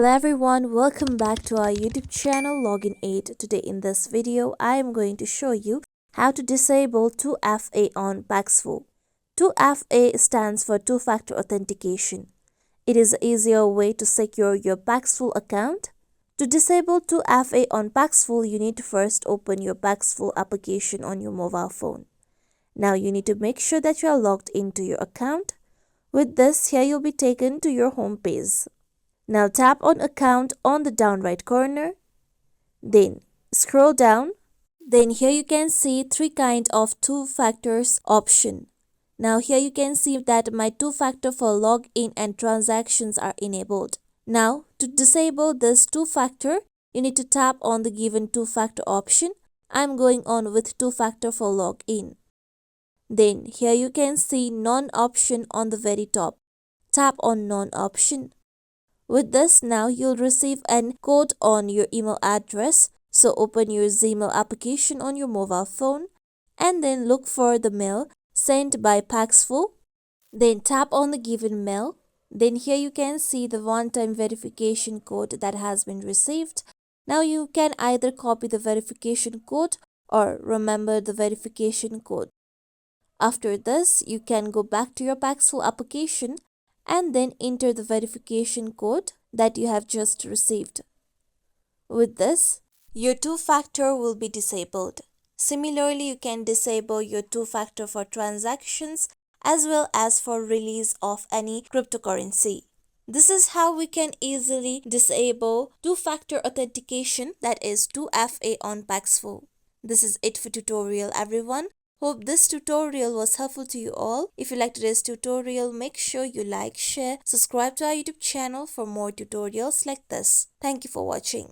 Hello everyone, welcome back to our YouTube channel Login Aid. Today in this video, I am going to show you how to disable 2FA on Paxful. 2FA stands for two-factor authentication. It is an easier way to secure your Paxful account. To disable 2FA on Paxful, you need to first open your Paxful application on your mobile phone. Now you need to make sure that you are logged into your account. With this, here you'll be taken to your home page. Now tap on account on the down right corner. Then scroll down. Then here you can see three kind of two factors option. Now here you can see that my two-factor for login and transactions are enabled. Now to disable this two-factor, you need to tap on the given two-factor option. I'm going on with two-factor for login. Then here you can see none option on the very top. Tap on none option. With this, now you'll receive an code on your email address. So open your Gmail application on your mobile phone and then look for the mail sent by Paxful. Then tap on the given mail. Then here you can see the one-time verification code that has been received. Now you can either copy the verification code or remember the verification code. After this, you can go back to your Paxful application and then enter the verification code that you have just received. With this, your two-factor will be disabled. Similarly, you can disable your two-factor for transactions as well as for release of any cryptocurrency. This is how we can easily disable two-factor authentication, that is 2FA on Paxful. This is it for tutorial everyone. Hope this tutorial was helpful to you all. If you liked today's tutorial, make sure you like, share, subscribe to our YouTube channel for more tutorials like this. Thank you for watching.